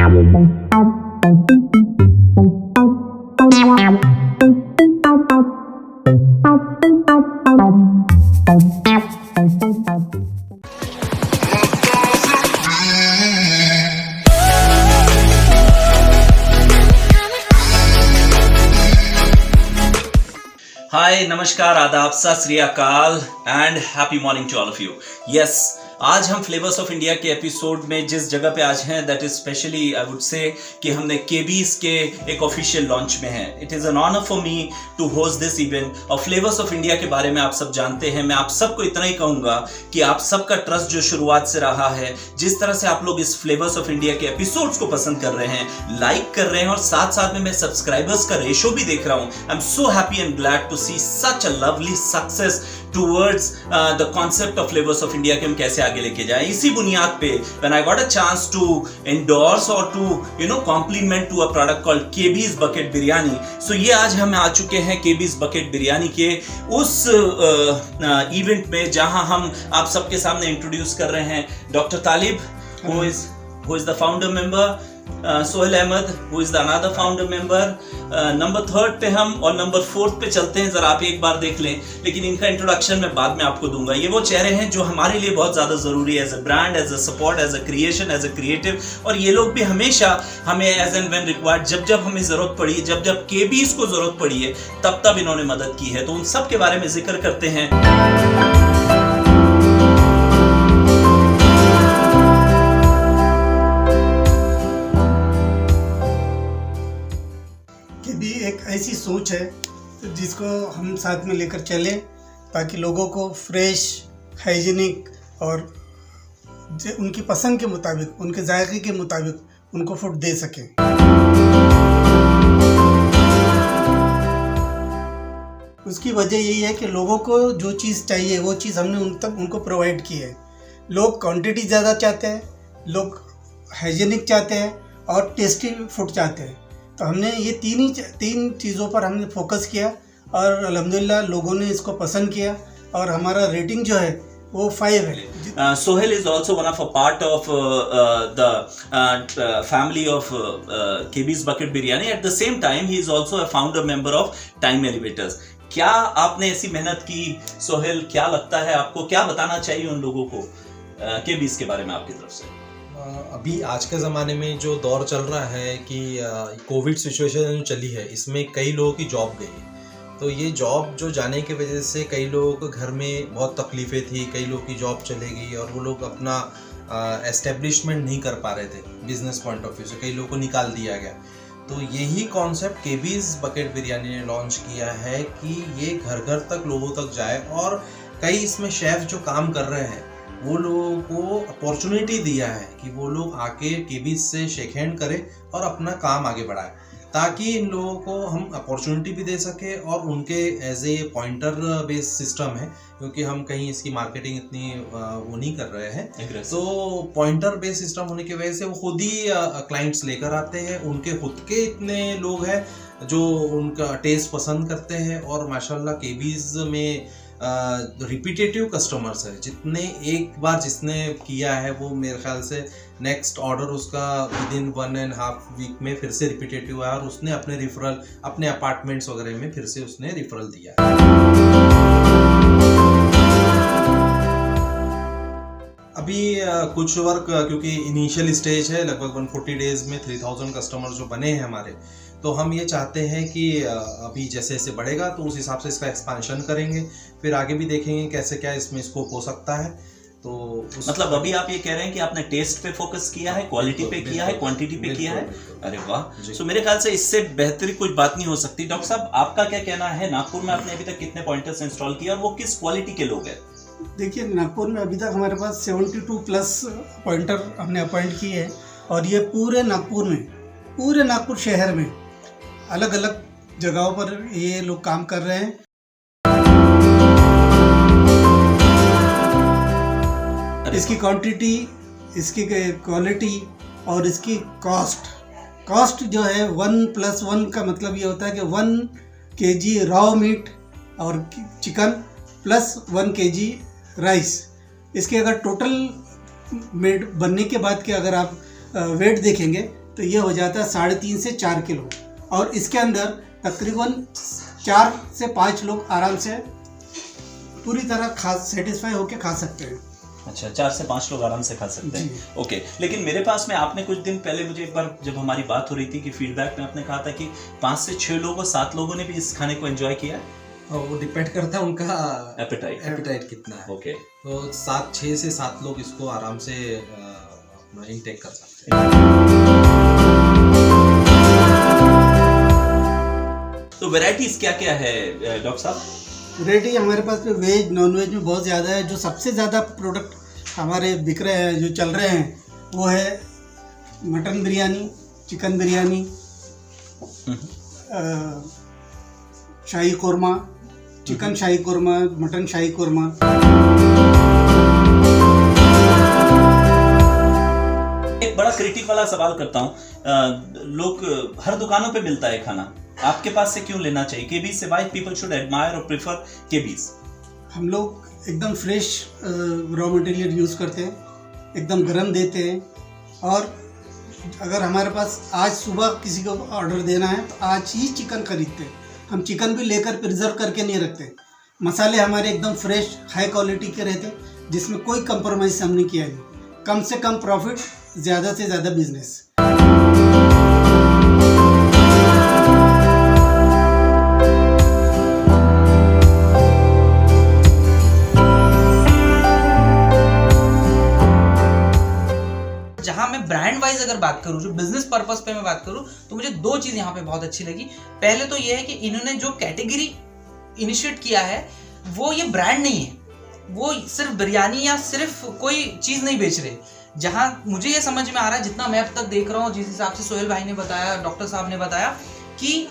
हाय, नमस्कार, आदाब, सत श्री अकाल and happy morning to all of you. Yes, आज हम फ्लेवर्स ऑफ इंडिया के एपिसोड में जिस जगह पे आज हैं, that is specially I would say कि हमने केबीज के एक ऑफिशियल लॉन्च में हैं। It is an honour for me to host this event. और फ्लेवर्स ऑफ इंडिया के बारे में आप सब जानते हैं। मैं आप सबको इतना ही कहूँगा कि आप सबका ट्रस्ट जो शुरुआत से रहा है, जिस तरह से आप लोग इस फ्लेवर्स ऑफ इंडिया के एपिसोड्स को पसंद कर रहे हैं, लाइक कर रहे हैं, और साथ साथ में मैं सब्सक्राइबर्स का रेशो भी देख रहा हूँ। I am so happy and glad to see such a lovely success towards the concept of flavors of India कि हम कैसे आगे लेके जाएं। इसी बुनियाद पे when I got a chance to endorse or to compliment to a product called KB's Bucket Biryani, so ये आज हम आ चुके हैं KB's Bucket Biryani के उस इवेंट में जहां हम आप सबके सामने इंट्रोड्यूस कर रहे हैं doctor Talib, who is the founder member, Sohail Ahmed, who is the another founder member, number 3 पे हम, और नंबर 4 पे चलते हैं। जरा आप एक बार देख लें, लेकिन इनका इंट्रोडक्शन मैं बाद में आपको दूंगा। ये वो चेहरे हैं जो हमारे लिए बहुत ज़्यादा ज़रूरी है, as a brand, as a support, as a creation, as a creative. और ये लोग भी हमेशा हमें एज एंड व्हेन रिक्वायर्ड, जब हमें ज़रूरत पड़ी, जब केबीज को ज़रूरत पड़ी है, तब इन्होंने मदद की है। तो उन सब के बारे में जिक्र करते हैं। भी एक ऐसी सोच है जिसको हम साथ में लेकर चलें, ताकि लोगों को फ्रेश, हाइजीनिक और उनकी पसंद के मुताबिक, उनके जायके के मुताबिक उनको फूड दे सकें। उसकी वजह यही है कि लोगों को जो चीज़ चाहिए वो चीज़ हमने उनको प्रोवाइड की है। लोग क्वांटिटी ज़्यादा चाहते हैं, लोग हाइजीनिक चाहते हैं और टेस्टी फूड चाहते हैं। तो हमने ये तीन चीज़ों पर हमने फोकस किया और अल्हम्दुलिल्लाह लोगों ने इसको पसंद किया और हमारा रेटिंग जो है वो 5 है। Sohail is also one of a part of the family of KB's Bucket Biryani. At the same time, he is also a founder member of Time Elevators. क्या आपने ऐसी मेहनत की सोहेल? क्या लगता है आपको, क्या बताना चाहिए उन लोगों को KB's के बारे में आपकी तरफ से? अभी आज के ज़माने में जो दौर चल रहा है कि कोविड सिचुएशन जो चली है, इसमें कई लोगों की जॉब गई। तो ये जॉब जो जाने की वजह से कई लोगों को घर में बहुत तकलीफ़ें थी, कई लोगों की जॉब चले गई और वो लोग अपना एस्टेब्लिशमेंट नहीं कर पा रहे थे बिजनेस पॉइंट ऑफ व्यू से, कई लोगों को निकाल दिया गया। तो यही कॉन्सेप्ट केबीज़ बकेट बिरयानी ने लॉन्च किया है कि ये घर घर तक लोगों तक जाए, और कई इसमें शेफ़ जो काम कर रहे हैं वो लोगों को अपॉर्चुनिटी दिया है कि वो लोग आके केबीज से शेक हैंड करें और अपना काम आगे बढ़ाएं, ताकि इन लोगों को हम अपॉर्चुनिटी भी दे सके और उनके as a pointer based system है, क्योंकि हम कहीं इसकी मार्केटिंग इतनी वो नहीं कर रहे हैं। तो पॉइंटर बेस्ड सिस्टम होने की वजह से वो खुद ही क्लाइंट्स लेकर आते हैं। उनके खुद के इतने लोग हैं जो उनका टेस्ट पसंद करते हैं, और माशाल्लाह केबीज में रिपीटेटिव कस्टमर्स है। जितने एक बार जिसने किया है वो मेरे ख्याल से नेक्स्ट ऑर्डर उसका विदिन 1.5 वीक में फिर से रिपीटेटिव हुआ, और उसने अपने रिफरल, अपने अपार्टमेंट्स वगैरह में फिर से उसने रिफरल दिया। अभी कुछ वर्क, क्योंकि इनिशियल स्टेज है, लगभग 140 डेज में 3000 कस्टमर जो बने हैं हमारे, तो हम ये चाहते हैं कि अभी जैसे जैसे बढ़ेगा तो उस हिसाब से इसका एक्सपांशन करेंगे, फिर आगे भी देखेंगे कैसे क्या इसमें स्कोप हो सकता है। तो मतलब अभी आप ये कह रहे हैं कि आपने टेस्ट पे फोकस किया है, क्वालिटी पे किया है, क्वांटिटी पे किया है। अरे वाह! सो मेरे ख्याल से इससे बेहतर कुछ बात नहीं हो सकती। डॉक्टर साहब, आपका क्या कहना है? नागपुर में आपने अभी तक कितने पॉइंटर्स इंस्टॉल किए और वो किस क्वालिटी के लोग हैं? देखिए, नागपुर में अभी तक हमारे पास 72 प्लस पॉइंटर हमने अपॉइंट किए हैं, और ये पूरे नागपुर शहर में अलग अलग जगहों पर ये लोग काम कर रहे हैं। इसकी क्वांटिटी, इसकी क्वालिटी और इसकी कॉस्ट जो है 1+1 का मतलब ये होता है कि 1 kg रॉ मीट और चिकन प्लस 1 kg राइस। इसके अगर टोटल मेड बनने के बाद के अगर आप वेट देखेंगे तो ये हो जाता है 3.5 से 4 किलो, और इसके अंदर तकरीबन 4 से 5 लोग आराम से पूरी तरह सेटिस्फाई होके खा सकते हैं। अच्छा, 4 से 5 लोग आराम से खा सकते जी। हैं। ओके, लेकिन मेरे पास में आपने कुछ दिन पहले मुझे एक बार जब हमारी बात हो रही थी कि फीडबैक में आपने कहा था कि 5 से 6 लोगों 7 लोगों ने भी इस खाने को एंजॉय किया है। और वो डिपेंड करता है उनका एपेटाइट कितना है। ओके, तो 6 से 7 लोग इसको आराम से अपना इनटेक कर सकते हैं। तो वैरायटीज क्या क्या है डॉक्टर साहब? वैरायटी हमारे पास में वेज नॉन वेज में बहुत ज़्यादा है। जो सबसे ज़्यादा प्रोडक्ट हमारे बिक रहे हैं, जो चल रहे हैं, वो है मटन बिरयानी, चिकन बिरयानी, शाही कोरमा, चिकन शाही कोरमा, मटन शाही कोरमा। एक बड़ा क्रिटिक वाला सवाल करता हूँ, लोग हर दुकानों पे मिलता है खाना, आपके पास से क्यों लेना चाहिए? केबीज से व्हाई पीपल शुड एडमायर और प्रेफर केबीज? हम लोग एकदम फ्रेश रॉ मटेरियल यूज़ करते हैं, एकदम गरम देते हैं, और अगर हमारे पास आज सुबह किसी को ऑर्डर देना है तो आज ही चिकन खरीदते हैं। हम चिकन भी लेकर प्रिजर्व करके नहीं रखते। मसाले हमारे एकदम फ्रेश हाई क्वालिटी के रहते हैं, जिसमें कोई कंप्रोमाइज़ हमने किया नहीं। कम से कम प्रॉफिट, ज़्यादा से ज़्यादा बिजनेस। जहाँ मैं ब्रांड वाइज अगर बात करूँ, जो बिजनेस पर्पस पे मैं बात करूँ, तो मुझे 2 चीज़ यहाँ पे बहुत अच्छी लगी। पहले तो ये है कि इन्होंने जो कैटेगरी इनिशिएट किया है वो ये ब्रांड नहीं है, वो सिर्फ बिरयानी या सिर्फ कोई चीज़ नहीं बेच रहे। जहाँ मुझे ये समझ में आ रहा है, जितना मैं अब तक देख रहा हूँ, जिस हिसाब से सोहेल भाई ने बताया, डॉक्टर साहब ने बताया, कि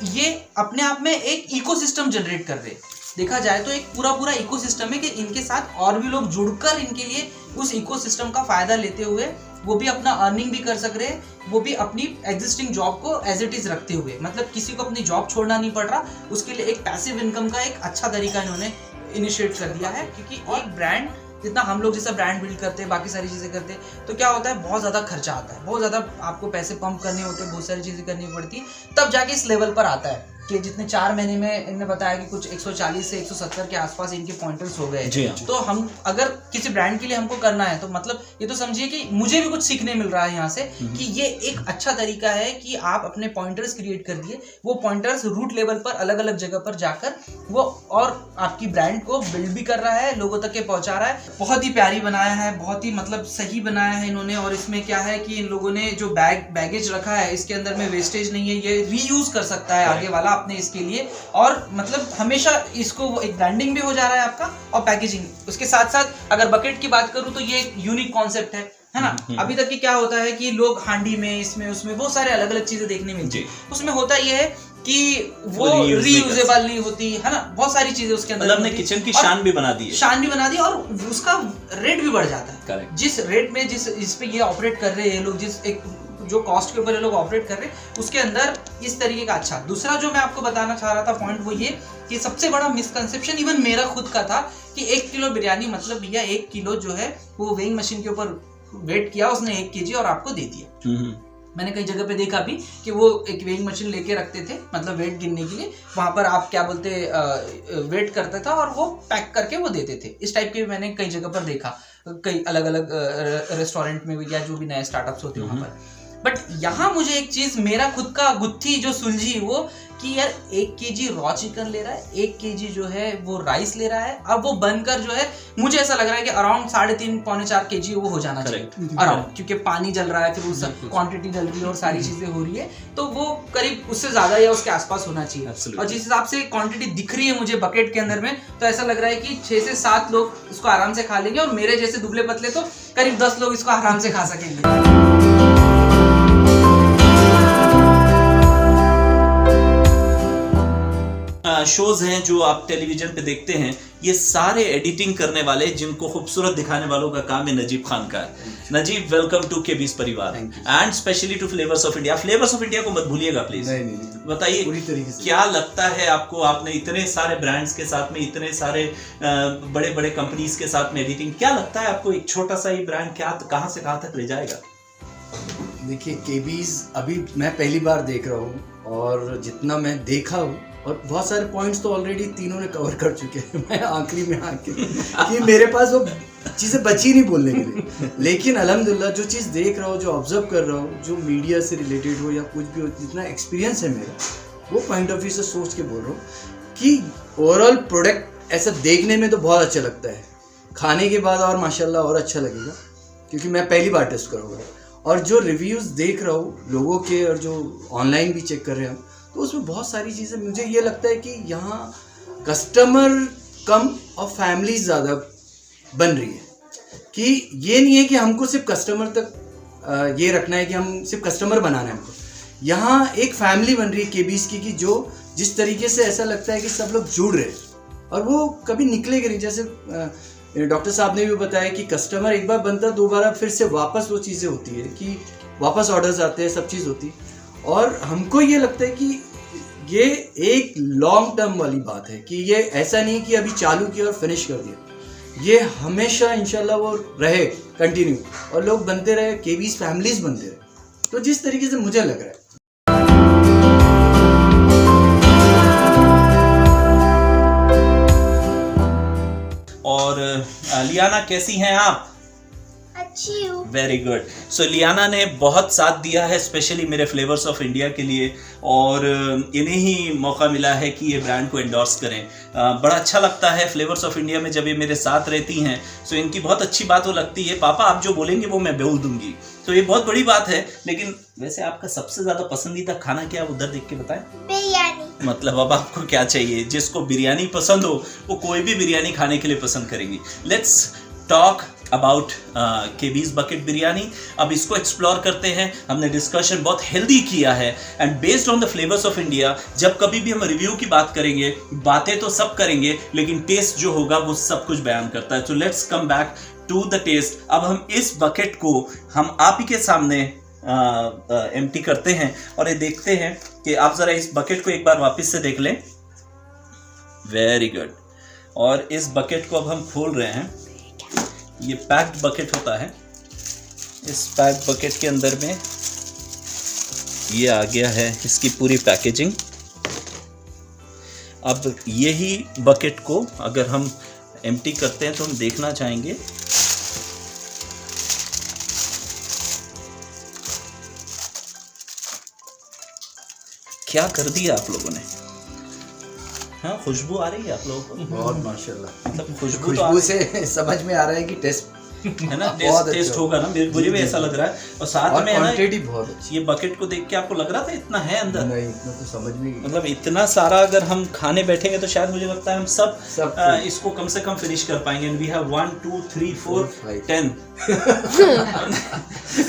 ये अपने आप में एक इकोसिस्टम जनरेट कर रहे। देखा जाए तो एक पूरा इकोसिस्टम है कि इनके साथ और भी लोग जुड़कर इनके लिए उस इकोसिस्टम का फायदा लेते हुए वो भी अपना अर्निंग भी कर सक रहे हैं, वो भी अपनी एग्जिस्टिंग जॉब को एज इट इज रखते हुए, मतलब किसी को अपनी जॉब छोड़ना नहीं पड़ रहा, उसके लिए एक पैसिव इनकम का एक अच्छा तरीका इन्होंने इनिशिएट कर दिया है। क्योंकि एक ब्रांड, जितना हम लोग जैसा ब्रांड बिल्ड करते हैं, बाकी सारी चीज़ें करते हैं, तो क्या होता है, बहुत ज़्यादा खर्चा आता है, बहुत ज़्यादा आपको पैसे पंप करने होते हैं, बहुत सारी चीज़ें करनी पड़ती है, तब जाके इस लेवल पर आता है कि जितने 4 महीने में इन्होंने बताया कि कुछ 140 से 170 के आसपास इनके पॉइंटर्स हो गए। तो हम अगर किसी ब्रांड के लिए हमको करना है तो मतलब ये तो समझिए कि मुझे भी कुछ सीखने मिल रहा है यहाँ से कि ये एक अच्छा तरीका है कि आप अपने पॉइंटर्स क्रिएट कर दिए, वो पॉइंटर्स रूट लेवल पर अलग अलग जगह पर जाकर वो और आपकी ब्रांड को बिल्ड भी कर रहा है, लोगों तक के पहुंचा रहा है। बहुत ही प्यारी बनाया है, बहुत ही मतलब सही बनाया है इन्होंने। और इसमें क्या है कि इन लोगों ने जो बैगेज रखा है, इसके अंदर में वेस्टेज नहीं है, ये रीयूज कर सकता है आगे वाला अपने के लिए, और मतलब हमेशा इसको एक ब्रांडिंग भी हो जा रहा है आपका और पैकेजिंग। उसके साथ साथ अगर बकेट की बात करूं तो ये एक यूनिक कॉन्सेप्ट है ना। अभी तक की क्या होता है कि लोग हांडी में, इसमें उसमें बहुत सारे अलग अलग चीजें देखने मिलती है, उसमें होता ये है कि वो रीयूजेबल नहीं होती है ना, बहुत सारी चीजें उसके अंदर। मतलब हमने किचन की शान भी बना दी है, और उसका रेट भी बढ़ जाता है। जिस रेट में जिस पे ये ऑपरेट कर रहे हैं लोग, जिस एक जो कॉस्ट के ऊपर ये लोग ऑपरेट कर रहे हैं, उसके अंदर इस तरीके का अच्छा। दूसरा जो मैं आपको बताना चाह रहा था पॉइंट, वो ये कि सबसे बड़ा मिसकंसेप्शन इवन मेरा खुद का था कि 1 किलो बिरयानी मतलब भैया 1 किलो जो है वो वेइंग मशीन के ऊपर वेट किया उसने 1 kg और आपको दे दिया। मैंने कई जगह पे देखा भी कि वो एक वेइंग मशीन लेके रखते थे, मतलब वेट गिनने के लिए, वहां पर आप क्या बोलते वेट करता था और वो पैक करके वो देते थे। इस टाइप के मैंने कई जगह पर देखा, कई अलग अलग रेस्टोरेंट में भी या जो भी नए स्टार्टअप्स होते हैं वहां पर। बट यहाँ मुझे एक चीज मेरा खुद का गुत्थी जो सुलझी वो कि यार 1 kg रॉ चिकन ले रहा है, 1 kg जो है वो राइस ले रहा है, अब वो बनकर जो है मुझे ऐसा लग रहा है कि अराउंड 3.5 पौने 4 kg वो हो जाना चाहिए अराउंड, क्योंकि पानी जल रहा है, फिर उस क्वांटिटी जल रही है और सारी चीजें हो रही है, तो वो करीब उससे ज्यादा या उसके आसपास होना चाहिए। और जिस हिसाब से क्वांटिटी दिख रही है मुझे बकेट के अंदर में, तो ऐसा लग रहा है कि 6 से 7 लोग इसको आराम से खा लेंगे, और मेरे जैसे दुबले पतले तो करीब 10 लोग इसको आराम से खा सकेंगे। शोज हैं जो आप टेलीविजन पे देखते हैं, ये सारे एडिटिंग करने वाले, जिनको खूबसूरत दिखाने वालों का काम है नजीब खान का है। नजीब, वेलकम टू केबीज परिवार and specially to flavours of India. Flavours of India को मत भूलिएगा प्लीज। बताइए क्या लगता है आपको, आपने इतने सारे ब्रांड्स के साथ में, इतने सारे बड़े बड़े कंपनीज के साथ में एडिटिंग, क्या लगता है आपको एक छोटा सा ही ब्रांड क्या कहां से कहां तक ले जाएगा? देखिए केबीज अभी मैं पहली बार देख रहा हूँ और जितना मैं देखा हूँ और बहुत सारे पॉइंट्स तो ऑलरेडी तीनों ने कवर कर चुके हैं। मैं आखिरी में आके कि मेरे पास वो चीज़ें बची नहीं बोलने के लिए, लेकिन अल्हम्दुलिल्लाह जो चीज़ देख रहा हूँ, जो ऑब्जर्व कर रहा हूँ, जो मीडिया से रिलेटेड हो या कुछ भी हो, जितना एक्सपीरियंस है मेरा, वो पॉइंट ऑफ व्यू से सोच के बोल रहा हूँ कि ओवरऑल प्रोडक्ट ऐसा देखने में तो बहुत अच्छा लगता है, खाने के बाद और माशाल्लाह और अच्छा लगेगा, क्योंकि मैं पहली बार टेस्ट करूँगा। और जो रिव्यूज़ देख रहा हूँ लोगों के और जो ऑनलाइन भी चेक कर रहे हैं, तो उसमें बहुत सारी चीज़ें मुझे ये लगता है कि यहाँ कस्टमर कम और फैमिली ज़्यादा बन रही है, कि ये नहीं है कि हमको सिर्फ कस्टमर तक ये रखना है कि हम सिर्फ कस्टमर बनाना है हमको। यहाँ एक फैमिली बन रही है केबीज की, कि जो जिस तरीके से ऐसा लगता है कि सब लोग जुड़ रहे हैं और वो कभी निकलेंगे नहीं। जैसे डॉक्टर साहब ने भी बताया कि कस्टमर एक बार बनता है, दोबारा फिर से वापस वो चीज़ें होती है कि वापस ऑर्डर्स आते हैं, सब चीज़ होती है। और हमको ये लगता है कि ये एक लॉन्ग टर्म वाली बात है, कि ये ऐसा नहीं कि अभी चालू किया और फिनिश कर दिया, ये हमेशा इंशाल्लाह वो रहे कंटिन्यू और लोग बनते रहे, केबीज फैमिलीज बनते रहे। तो जिस तरीके से मुझे लग रहा है और लियाना कैसी हैं आप? अच्छी हूँ। Very good. सो लियाना ने बहुत साथ दिया है स्पेशली मेरे फ्लेवर्स ऑफ इंडिया के लिए, और इन्हें ही मौका मिला है कि ये ब्रांड को एंडोर्स करें। बड़ा अच्छा लगता है फ्लेवर्स ऑफ इंडिया में जब ये मेरे साथ रहती हैं। सो इनकी बहुत अच्छी बात वो लगती है, पापा आप जो बोलेंगे वो मैं बोल दूंगी। तो ये बहुत बड़ी बात है। लेकिन वैसे आपका सबसे ज़्यादा पसंदीदा खाना क्या है, उधर देख के बताएं। बिरयानी। मतलब अब आपको क्या चाहिए? जिसको बिरयानी पसंद हो वो कोई भी बिरयानी खाने के लिए पसंद करेंगी। Let's talk about KB's bucket biryani. अब इसको एक्सप्लोर करते हैं। हमने डिस्कशन बहुत हेल्दी किया है and based on the flavours of India. जब कभी भी हम रिव्यू की बात करेंगे, बातें तो सब करेंगे, लेकिन टेस्ट जो होगा वो सब कुछ बयान करता है। So let's come back to the taste. अब हम इस बकेट को हम आप ही के सामने एम्प्टी करते हैं और ये देखते हैं कि आप ज़रा इस बकेट को एक बार वापस से देख लें। Very good. और इस बकेट को अब हम खोल रहे हैं। ये पैक्ड बकेट होता है। इस पैक्ड बकेट के अंदर में ये आ गया है इसकी पूरी पैकेजिंग। अब यही बकेट को अगर हम एम्प्टी करते हैं तो हम देखना चाहेंगे क्या कर दिया आप लोगों ने। हाँ, खुशबू आ रही है आप लोगों को? बहुत माशाल्लाह। मतलब खुशबू तो खुशबू से समझ में आ रहा है कि टेस्ट है ना, बहुत टेस्ट अच्छा होगा ना। मुझे भी ऐसा लग रहा है। और साथ और में है ना, क्वांटिटी बहुत अच्छी। ये बकेट को देख के आपको लग रहा था इतना है अंदर? नहीं, इतना तो समझ में मतलब इतना सारा अगर हम खाने बैठेंगे तो शायद मुझे लगता है हम सब इसको कम से कम फिनिश कर पाएंगे। We have 1 2 3 4 10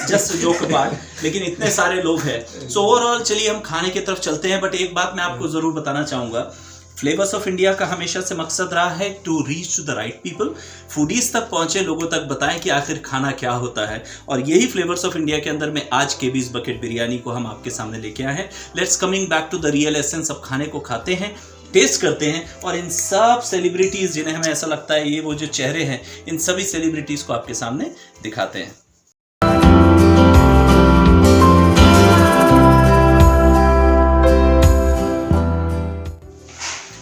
just joke apart. लेकिन इतने सारे लोग हैं। सो ओवरऑल चलिए हम खाने की तरफ चलते हैं। बट एक बात मैं आपको जरूर बताना चाहूँगा, फ्लेवर्स ऑफ इंडिया का हमेशा से मकसद रहा है to reach to the right people. Foodies तक पहुंचे, लोगों तक बताएं कि आखिर खाना क्या होता है। और यही फ्लेवर्स ऑफ इंडिया के अंदर में आज केबीज बकेट बिरयानी को हम आपके सामने लेके आए हैं। Let's coming back to the real essence. अब खाने को खाते हैं, टेस्ट करते हैं और इन सब सेलिब्रिटीज़ जिन्हें हमें ऐसा लगता है ये वो जो चेहरे हैं, इन सभी सेलिब्रिटीज़ को आपके सामने दिखाते हैं।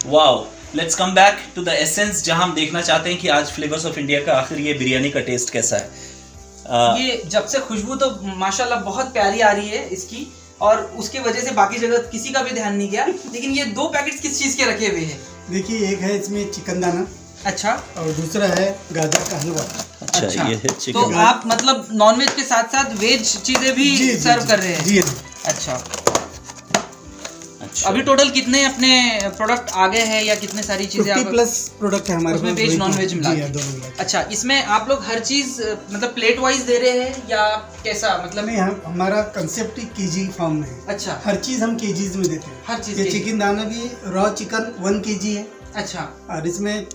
Wow, let's come back to the essence, जहां हम देखना चाहते हैं कि आज फ्लेवर्स ऑफ इंडिया का आखिर ये बिरयानी का टेस्ट कैसा है। ये जब से खुशबू तो माशाल्लाह बहुत प्यारी आ रही है इसकी, और उसकी वजह से बाकी जगह किसी का भी ध्यान नहीं गया। लेकिन ये 2 पैकेट्स किस चीज़ के रखे हुए हैं? देखिए, एक है इसमें चिकन दाना अच्छा, और दूसरा है गाजर का हलवा। अच्छा, ये है तो चिकन। आप मतलब नॉनवेज के साथ साथ वेज चीजें भी सर्व कर रहे हैं? जी। अच्छा, अच्छा, अभी टोटल कितने अपने प्रोडक्ट आ गए हैं या कितने सारी चीजें 50 प्लस प्रोडक्ट है हमारे उसमें पास, वेज वही नॉन तो। वेज मिला जी के? हाँ, दोनों मिला के। अच्छा, इसमें आप लोग हर चीज मतलब प्लेट वाइज दे रहे हैं या कैसा? मतलब नहीं, हमारा कंसेप्ट ही केजी फॉर्म में है। अच्छा, हर चीज हम केजीज में देते हैं। हर चीज ये kg? चिकन दाना भी रॉ चिकन 1 kg है, अच्छा, और इसमें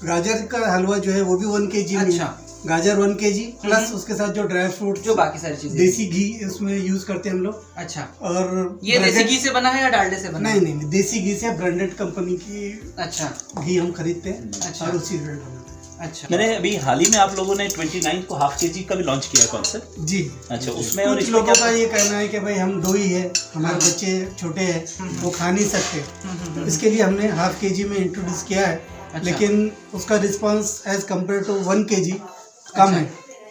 गाजर का हलवा जो है वो भी 1 kg में है। अच्छा, गाजर 1 kg प्लस उसके साथ जो ड्राई फ्रूट, जो बाकी सारी चीजें, देसी घी उसमें यूज करते हैं हम लोग। अच्छा, और ये देसी घी से बना है या डालडे से बना है? नहीं, देसी घी से ब्रांडेड कंपनी की अच्छा, घी हम खरीदते हैं अच्छा। और उसी से बनाते हैं। अच्छा मैंने अभी हाल ही में आप लोगों ने 29 को हाफ केजी का भी लॉन्च किया कॉन्सेप्ट। जी। अच्छा, उसमें और कुछ इसमें लोगों क्या का ये कहना है कि भाई हम 2 ही है, हमारे बच्चे छोटे हैं, वो खा नहीं सकते, तो इसके लिए हमने हाफ केजी में इंट्रोड्यूस किया है। लेकिन उसका response as compared to 1 KG कम है।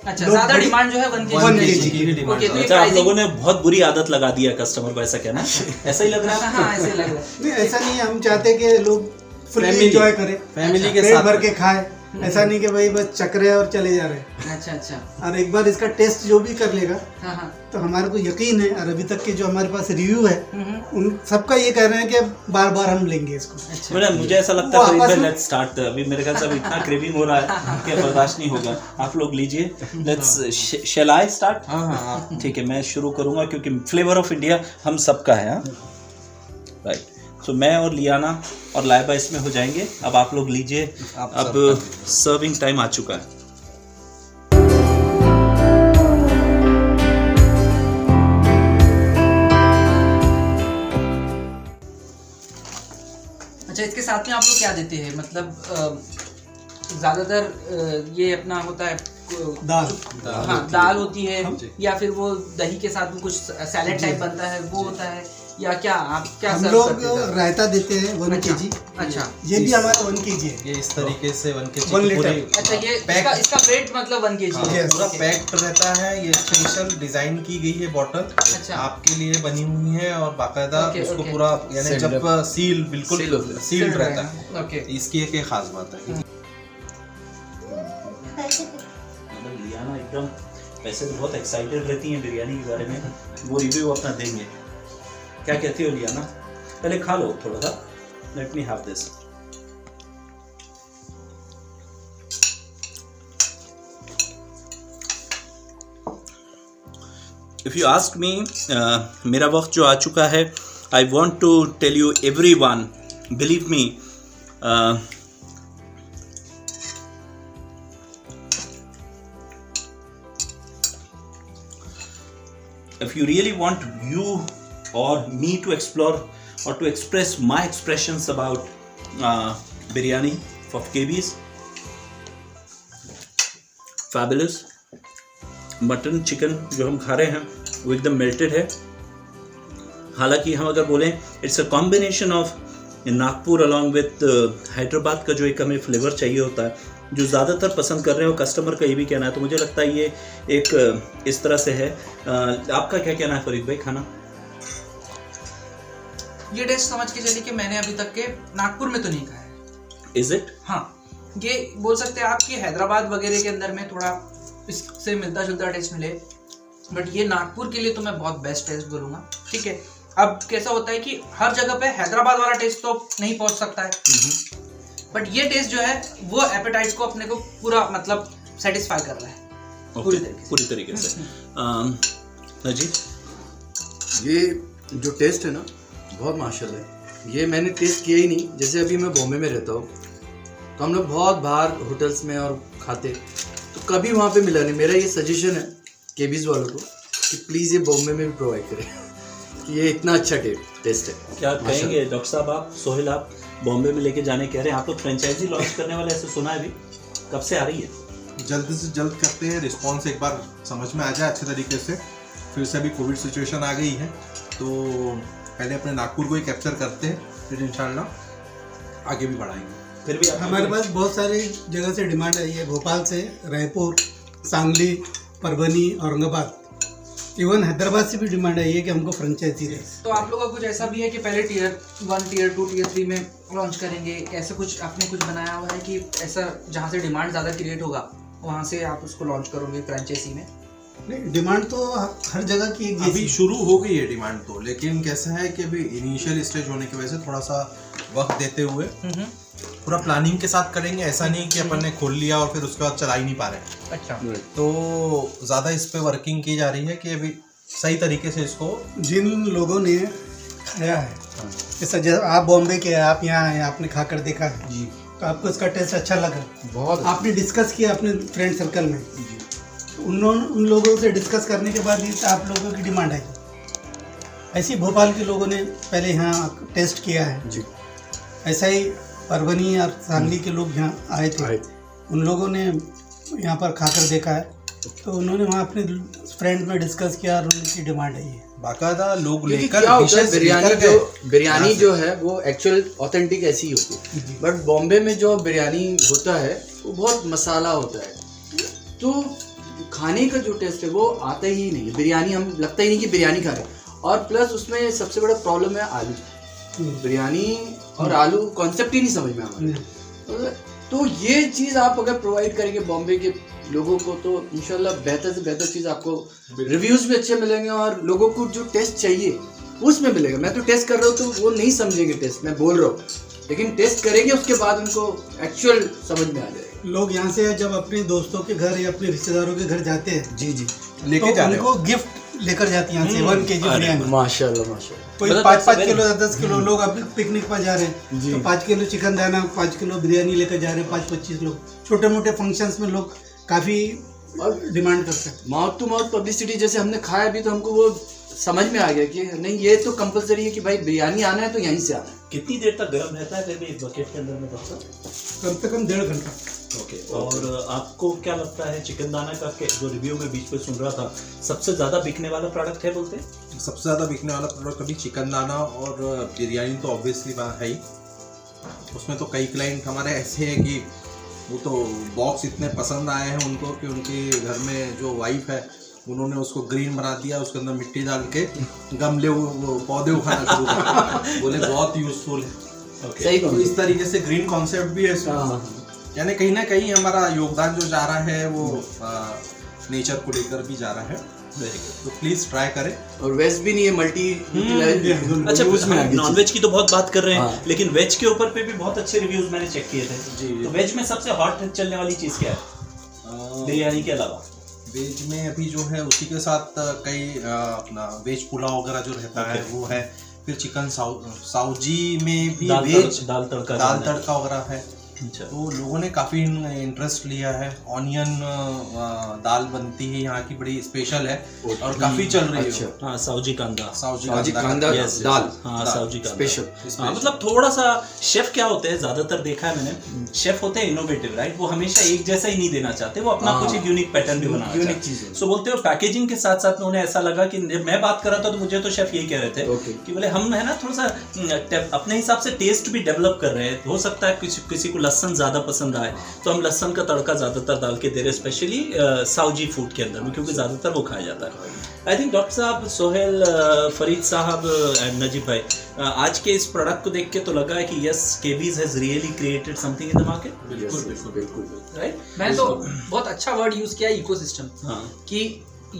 अच्छा, लोग ज्यादा बड़ी- डिमांड जो है 1 1 केजी केजी की भी डिमांड ओके, तो ये अच्छा, आप pricing- लोगों ने बहुत बुरी आदत लगा दी है कस्टमर को, ऐसा कहना है? ऐसा ही लग रहा है हाँ ऐसे लग रहा है। नहीं, ऐसा नहीं है, हम चाहते हैं कि लोग फुल्ली Family- एंजॉय करें, फैमिली के पेट साथ भर के खाए। ऐसा नहीं कि भाई बस चक रहे और चले जा रहे हैं। अच्छा अच्छा, और एक बार इसका टेस्ट जो भी कर लेगा हाँ हाँ, तो हमारे को यकीन है, और अभी तक के जो हमारे पास रिव्यू है हम्म, उन सबका ये कह रहे हैं कि बार बार हम लेंगे इसको। अच्छा मैडम, मुझे ऐसा लगता वो है आपस में- लेट्स स्टार्ट। अभी मेरे ख्याल से अभी इतना क्रेविंग हो रहा है कि बर्दाश्त नहीं होगा। आप लोग लीजिए, लेट्स शैल आई स्टार्ट? हाँ हाँ आप ठीक है, मैं शुरू करूंगा क्योंकि फ्लेवर ऑफ इंडिया हम सबका है। राइट, तो मैं और लियाना और लाइबा इसमें हो जाएंगे। अब आप लोग लीजिए, आप अब सर्विंग टाइम आ चुका है। अच्छा, इसके साथ में आप लोग क्या देते हैं? मतलब ज्यादातर ये अपना होता है दाल। हाँ दाल होती है, या फिर वो दही के साथ में कुछ सैलेड टाइप बनता है वो होता है, या क्या आप क्या हम सर्व लोग करते हैं? रायता देते हैं 1 अच्छा, केजी। अच्छा ये भी हमारा 1 केजी है। ये इस तरीके से 1 केजी 1 लीटर। अच्छा, ये पैक इसका वेट मतलब 1 केजी हाँ, Yes. पूरा पैक्ड रहता है। ये स्पेशल डिजाइन की गई है बॉटल, अच्छा। आपके लिए बनी हुई है और बाकायदा ओके, उसको ओके। पूरा यानी Sealed जब सील बिल्कुल Seal होता है। सील्ड रहता है। ओके, इसकी एक खास बात है। मतलब लियाना एकदम वैसे तो बहुत एक्साइटेड रहती हैं बिरयानी के बारे में, वो रिव्यू अपना देंगे। क्या कहती हो लियाना? पहले खा लो थोड़ा सा, let me have this. If you ask me, मेरा वक्त जो आ चुका है, I want to tell you everyone, believe me, if you really want you or me to explore or to express my expressions about biryani of KB's, fabulous mutton chicken जो हम खा रहे हैं वो एकदम मेल्टेड है। हालांकि हम अगर बोलें it's a combination of Nagpur along with Hyderabad का जो एक हमें फ्लेवर चाहिए होता है, जो ज़्यादातर पसंद कर रहे हो कस्टमर का ये भी कहना है, तो मुझे लगता है ये एक इस तरह से है। आपका क्या कहना है फरीद भाई? खाना ये टेस्ट समझ के चलिए कि मैंने अभी तक के नागपुर में तो नहीं खाया है। Is it? हाँ, ये बोल सकते हैं आप कि हैदराबाद वगैरह के अंदर में थोड़ा इससे मिलता जुलता टेस्ट मिले, बट ये नागपुर के लिए तो मैं बहुत बेस्ट टेस्ट बोलूँगा। ठीक है, अब कैसा होता है कि हर जगह पे हैदराबाद वाला टेस्ट तो नहीं पहुंच सकता है, बट ये टेस्ट जो है वो एपेटाइट को अपने को पूरा मतलब सेटिस्फाई कर रहा है पूरी तरीके से। जी, ये जो टेस्ट है ना, बहुत माशाल्लाह है। ये मैंने टेस्ट किया ही नहीं। जैसे अभी मैं बॉम्बे में रहता हूँ तो हम लोग बहुत बाहर होटल्स में और खाते, तो कभी वहाँ पे मिला नहीं। मेरा ये सजेशन है केबीज वालों को कि प्लीज़ ये बॉम्बे में भी प्रोवाइड करें कि ये इतना अच्छा टेस्ट है। क्या कहेंगे डॉक्टर साहब? आप सोहेल, आप बॉम्बे में लेके जाने कह रहे हैं, आप लोग फ्रेंचाइजी लॉन्च करने वाले, ऐसे सुना है, अभी कब से आ रही है? जल्द से जल्द करते हैं, रिस्पॉन्स एक बार समझ में आ जाए अच्छे तरीके से। फिर से अभी कोविड सिचुएशन आ गई है तो पहले अपने नागपुर को ही कैप्चर करते हैं, फिर इंशाल्लाह आगे भी बढ़ाएंगे। फिर भी हमारे पास बहुत सारी जगह से डिमांड आई है, भोपाल से, रायपुर, सांगली, परभनी, औरंगाबाद, इवन हैदराबाद से भी डिमांड आई है कि हमको फ्रेंचाइजी दे। तो आप लोगों का कुछ ऐसा भी है कि पहले टीयर 1, टीयर 2, टीयर 3 में लॉन्च करेंगे, ऐसे कुछ आपने कुछ बनाया हुआ है कि ऐसा जहाँ से डिमांड ज़्यादा क्रिएट होगा वहाँ से आप उसको लॉन्च करोगे फ्रेंचाइजी में? नहीं, डिमांड तो हर जगह की एक अभी जैसी। शुरू हो गई है डिमांड तो, लेकिन कैसा है कि अभी इनिशियल स्टेज होने की वजह से थोड़ा सा वक्त देते हुए पूरा प्लानिंग के साथ करेंगे। ऐसा नहीं कि अपन ने खोल लिया और फिर उसके बाद चला ही नहीं पा रहे। अच्छा, तो ज़्यादा इस पे वर्किंग की जा रही है कि अभी सही तरीके से इसको जिन लोगों ने खाया है, जैसा जब आप बॉम्बे के हैं, आप यहाँ आए, आपने खाकर देखा है जी, तो आपको इसका टेस्ट अच्छा लगा, बहुत आपने डिस्कस किया अपने फ्रेंड सर्कल में, तो उन लोगों से डिस्कस करने के बाद ही आप लोगों की डिमांड आई। ऐसे ही भोपाल के लोगों ने पहले यहाँ टेस्ट किया है, जी, ऐसा ही परभनी और सांगली के लोग यहाँ आए थे, उन लोगों ने यहाँ पर खाकर देखा है, तो उन्होंने वहाँ अपने फ्रेंड में डिस्कस किया और उनकी डिमांड है ये। बाकायदा लोग क्योंकि लेकर क्या होता है dishes बिरयानी लेकर जो गए। बिरयानी यहाँ जो है वो एक्चुअल ऑथेंटिक ऐसी ही होती है, बट बॉम्बे में जो बिरयानी होता है वो बहुत मसाला होता है, तो खाने का जो टेस्ट है वो आता ही नहीं है। बिरयानी हम लगता ही नहीं कि बिरयानी खा रहे हैं। और प्लस उसमें सबसे बड़ा प्रॉब्लम है आलू। बिरयानी और आलू कॉन्सेप्ट ही नहीं समझ में आ रहा। तो ये चीज़ आप अगर प्रोवाइड करेंगे बॉम्बे के लोगों को तो इंशाल्लाह बेहतर से बेहतर चीज़ आपको, रिव्यूज़ भी अच्छे मिलेंगे और लोगों को जो टेस्ट चाहिए उसमें मिलेगा। मैं तो टेस्ट कर रहा हूँ तो वो नहीं समझेंगे टेस्ट, मैं बोल रहा हूँ, लेकिन टेस्ट करेंगे उसके बाद उनको एक्चुअल समझ में आ जाएगा। लोग यहाँ से जब अपने दोस्तों के घर या अपने रिश्तेदारों के घर जाते हैं जी जी, लेके तो जा रहे उनको हो। गिफ्ट लेकर जाते हैं यहाँ से 1 kg बिरयानी। माशाल्लाह माशाल्लाह। कोई मतलब 5-5 that's किलो 10 किलो लोग अभी पिकनिक पर जा रहे हैं, जी। तो 5 किलो चिकन दाना, 5 किलो बिरयानी लेकर जा रहे हैं। 5-25 लोग, छोटे मोटे फंक्शंस में लोग काफ़ी और डिमांड करते हैं। माउथ टू माउथ पब्लिसिटी जैसे हमने खाया भी, तो हमको वो समझ में आ गया कि नहीं ये तो कंपलसरी है कि भाई बिरयानी आना है तो यहीं से आना है। कितनी देर तक गर्म रहता है फिर भी एक बकेट के अंदर में डॉक्टर? कम से कम 1.5 घंटा। ओके। और आपको क्या लगता है चिकन दाना का जो रिव्यू में बीच में सुन रहा था सबसे ज्यादा बिकने वाला प्रोडक्ट है बोलते? सबसे ज़्यादा बिकने वाला प्रोडक्ट अभी चिकन दाना और बिरयानी तो ऑब्वियसली बात है ही। उसमें तो कई क्लाइंट हमारे ऐसे हैं कि वो तो बॉक्स इतने पसंद आए हैं उनको कि उनके घर में जो वाइफ है उन्होंने उसको ग्रीन बना दिया, उसके अंदर मिट्टी डाल के गमले वो पौधे उगाना शुरू कर दिया। बोले बहुत यूजफुल है। सही तो कहो। इस तरीके से ग्रीन कॉन्सेप्ट भी है इसमें। हाँ। यानी कहीं ना कहीं हमारा योगदान जो जा रहा है वो नेचर को लेकर भी जा रहा है। Very good. तो प्लीज ट्राई करें। और वेज भी नहीं है, मल्टी अच्छा, उसमें हम नॉनवेज की तो बहुत बात कर रहे हैं, हाँ। लेकिन वेज के ऊपर पे भी बहुत अच्छे रिव्यूज मैंने चेक किए थे। जी। तो वेज में सबसे हॉट चलने वाली चीज क्या है बिरयानी के अलावा? वेज में अभी जो है उसी के साथ कई अपना वेज पुलाव वगैरह जो रहता है वो है। फिर चिकन साउजी में भी वेज दाल तड़का दाल तड़का वगैरह है। अच्छा। तो लोगों ने काफ़ी इंटरेस्ट लिया है। ऑनियन दाल बनती है यहाँ की, बड़ी स्पेशल है और काफ़ी चल रही है। अच्छा। हाँ, साउजी कांदा। साउजी कांदा Yes, yes. दाल हाँ, साउजी कांदा स्पेशल। हाँ, मतलब थोड़ा सा शेफ क्या होते हैं, ज्यादातर देखा है मैंने, शेफ होते हैं इनोवेटिव, राइट? वो हमेशा एक जैसा ही नहीं देना चाहते, वो अपना कुछ एक यूनिक पैटर्न भी बनाना यूनिक चाहते चीज़ हैं। है। सो बोलते हो पैकेजिंग के साथ साथ में उन्हें ऐसा लगा कि जब मैं बात कर रहा था तो मुझे तो शेफ यही कह रहे थे Okay. कि बोले हम है ना थोड़ा सा अपने हिसाब से टेस्ट भी डेवलप कर रहे हैं। हो सकता है किसी को लहसुन ज्यादा पसंद आए तो हम लहसुन का तड़का ज्यादातर डाल के दे रहे हैं, स्पेशली साउजी फूड के अंदर में, क्योंकि ज्यादातर वो खाया जाता है। आई थिंक डॉक्टर साहब, सोहेल, फरीद साहब एंड नजीब भाई, आज के इस प्रोडक्ट को देख के तो लगा है कि yes, KB's has really created something in the market, बिल्कुल बिल्कुल। राइट? मैंने तो बहुत अच्छा वर्ड यूज किया, इकोसिस्टम, हाँ, कि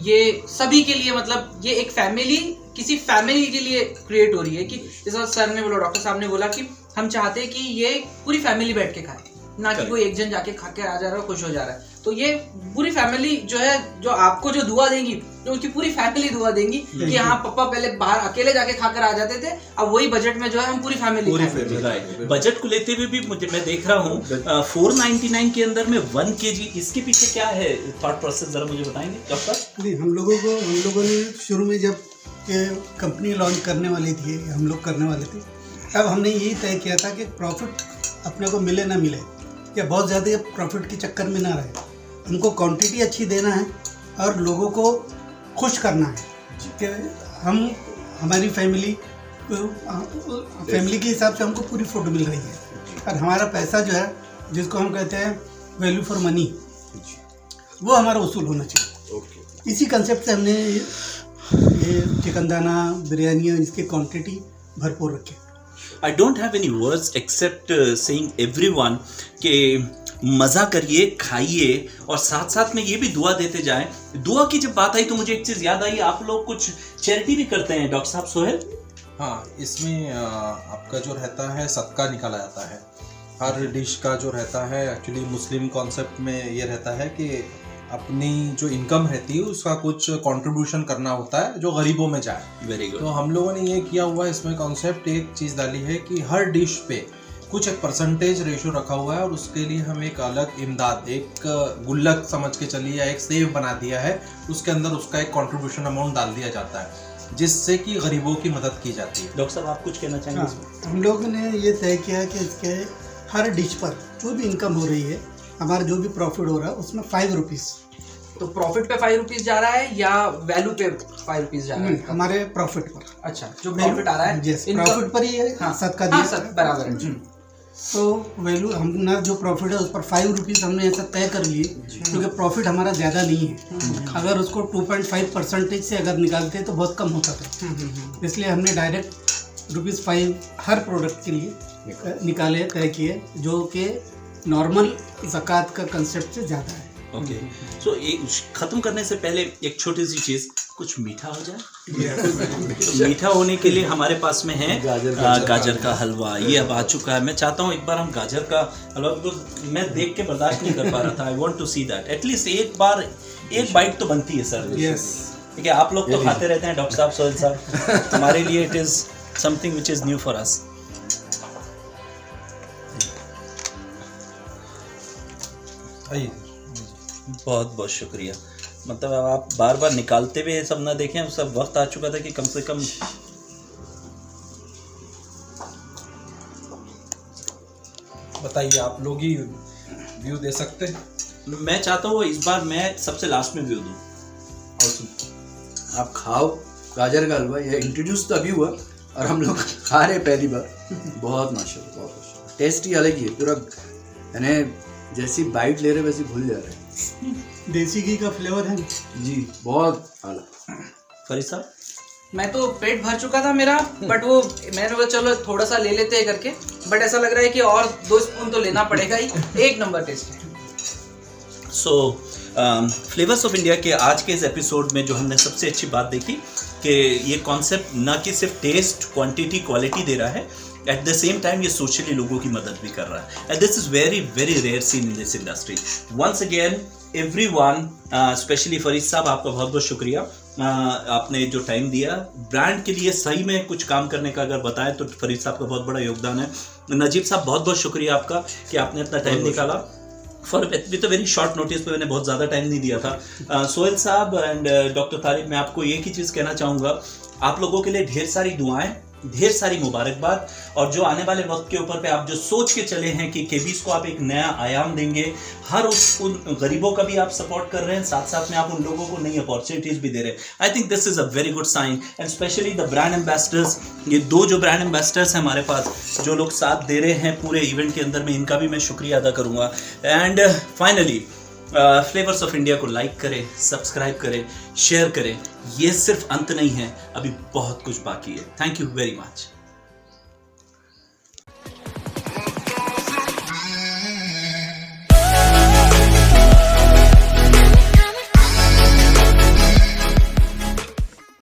ये सभी के लिए, मतलब ये एक फैमिली, किसी फैमिली के लिए क्रिएट हो रही है। कि जैसा सर ने बोला, डॉक्टर साहब ने बोला कि हम चाहते हैं कि ये पूरी फैमिली बैठ के खाए, ना कि कोई एक जन जाके खा के आ जा रहा है खुश हो जा रहा है। तो ये पूरी फैमिली जो है, जो आपको जो दुआ देंगी, तो उनकी पूरी फैमिली दुआ देंगी कि हाँ पापा पहले बाहर अकेले जाके खाकर आ जाते थे, अब वही बजट में जो है हम पूरी फैमिली राइट। बजट को लेते हुए भी मुझे, मैं देख रहा हूँ 499 के अंदर में 1 kg, इसके पीछे क्या है थॉट प्रोसेस, जरा मुझे बताएंगे डॉक्टर? नहीं, हम लोगों ने शुरू में जब ये कंपनी लॉन्च करने वाली थी, हम लोग करने वाले थे, तब हमने यही तय किया था कि प्रॉफिट अपने को मिले ना मिले, या बहुत ज़्यादा प्रॉफिट के चक्कर में ना रहे, हमको क्वांटिटी अच्छी देना है और लोगों को खुश करना है कि हम, हमारी फैमिली के हिसाब से हमको पूरी फूड मिल रही है, और हमारा पैसा जो है, जिसको हम कहते हैं वैल्यू फॉर मनी, वो हमारा वसूल होना चाहिए। इसी कंसेप्ट से हमने ये चिकन दाना, बिरयानी और इसकी क्वांटिटी भरपूर रखी। I don't have any words except saying everyone कि मज़ा करिए, खाइए, और साथ साथ में ये भी दुआ देते जाएं। दुआ की जब बात आई तो मुझे एक चीज़ याद आई, आप लोग कुछ चैरिटी भी करते हैं डॉक्टर साहब, सोहेल? हाँ, इसमें आपका जो रहता है सदका निकाला जाता है। हर डिश का जो रहता है, एक्चुअली मुस्लिम कॉन्सेप्ट में ये रहता है कि अपनी जो इनकम रहती है उसका कुछ कंट्रीब्यूशन करना होता है जो गरीबों में जाए। Very good. तो हम लोगों ने ये किया हुआ है, इसमें कॉन्सेप्ट एक चीज़ डाली है कि हर डिश पे कुछ एक परसेंटेज रेशो रखा हुआ है, और उसके लिए हम एक अलग इमदाद, एक गुल्लक समझ के चलिए, या एक सेव बना दिया है, उसके अंदर उसका एक कंट्रीब्यूशन अमाउंट डाल दिया जाता है, जिससे कि गरीबों की मदद की जाती है। डॉक्टर साहब, आप कुछ कहना चाहेंगे इसमें? हम लोगों ने ये तय किया कि इसके हर डिश पर जो भी इनकम हो रही है हमारा जो भी प्रॉफिट हो रहा है उसमें 5 रुपीज़ तो प्रॉफिट पे 5 रुपीज जा रहा है या वैल्यू पे 5 रुपीज जा रहा है? हमारे प्रॉफिट पर। अच्छा, जो प्रॉफिट आ रहा है यस, प्रॉफिट पर ही है। हाँ, सबका हाँ, दिया सब बराबर है। तो वैल्यू हमने जो प्रॉफिट है उस पर 5 रुपीज़ हमने ऐसा तय कर लिए, क्योंकि प्रॉफिट हमारा ज़्यादा नहीं है। अगर उसको 2.5% से अगर निकालते तो बहुत कम होता था, इसलिए हमने डायरेक्ट ₹5 हर प्रोडक्ट के लिए निकाले, तय किए, जो कि नॉर्मल ज़कात का कंसेप्ट से ज़्यादा है। ओके, सो खत्म करने से पहले एक छोटी सी चीज, कुछ मीठा हो जाए। तो मीठा होने के लिए हमारे पास में है गाजर का हलवा। ये अब आ चुका है। मैं चाहता हूँ एक बार हम गाजर का हलवा, तो मैं देख के बर्दाश्त नहीं कर पा रहा था। I want to see that, at least एक बाइट तो बनती है सर। यस, ठीक है, आप लोग तो खाते रहते हैं डॉक्टर साहब, सोहेल साहब, हमारे लिए it is something which is new for us. बहुत बहुत शुक्रिया। मतलब अब आप बार बार निकालते हुए सब ना देखें, सब वक्त आ चुका था कि कम से कम बताइए, आप लोग ही व्यू दे सकते हैं। मैं चाहता हूँ इस बार मैं सबसे लास्ट में व्यू दूँ। आप खाओ गाजर का हलवा। ये इंट्रोड्यूस तो अभी हुआ और हम लोग खा रहे हैं पहली बार। बहुत माशाल्लाह, बहुत माशाल्लाह। टेस्ट ही अलग ही है पूरा, यानी जैसी बाइट ले रहे वैसी भूल जा रहे हैं। देसी घी का फ्लेवर है जी, बहुत आला। फरीद साहब, मैं तो पेट भर चुका था मेरा, बट वो मैंने बोला चलो थोड़ा सा ले लेते हैं करके, बट ऐसा लग रहा है कि और 2 स्पून तो लेना पड़ेगा ही। एक नंबर टेस्ट है। सो फ्लेवर्स ऑफ इंडिया के आज के इस एपिसोड में जो हमने सबसे अच्छी बात देखी कि ये कॉन्सेप्ट न कि सिर्फ टेस्ट, क्वांटिटी, क्वालिटी दे रहा है, एट द सेम टाइम ये सोशली लोगों की मदद भी कर रहा है। And this is very very rare scene in this industry. Once again everyone, specially Farid साहब, आपका बहुत बहुत शुक्रिया। आपने जो टाइम दिया ब्रांड के लिए, सही में कुछ काम करने का अगर बताएं तो फरीद साहब का बहुत बड़ा योगदान है। नजीब साहब, बहुत बहुत शुक्रिया आपका कि आपने इतना टाइम निकाला for with a very short notice पे। मैंने बहुत ज़्यादा टाइम नहीं दिया था। सोहेल साहब एंड डॉक्टर तारिक, मैं आपको एक ही चीज़ कहना चाहूँगा, आप लोगों के लिए ढेर सारी दुआएं, ढेर सारी मुबारकबाद, और जो आने वाले वक्त के ऊपर पे आप जो सोच के चले हैं कि केबीज को आप एक नया आयाम देंगे, हर उन गरीबों का भी आप सपोर्ट कर रहे हैं, साथ साथ में आप उन लोगों को नई अपॉर्चुनिटीज भी दे रहे हैं। I think this is a very good sign, and specially the brand ambassadors. ये 2 जो ब्रांड एम्बेसडर्स हैं हमारे पास, जो लोग साथ दे रहे हैं पूरे इवेंट के अंदर में, इनका भी मैं शुक्रिया अदा करूँगा। And finally flavours of India को लाइक करें, सब्सक्राइब करें, शेयर करें। ये सिर्फ अंत नहीं है, अभी बहुत कुछ बाकी है। Thank you very much.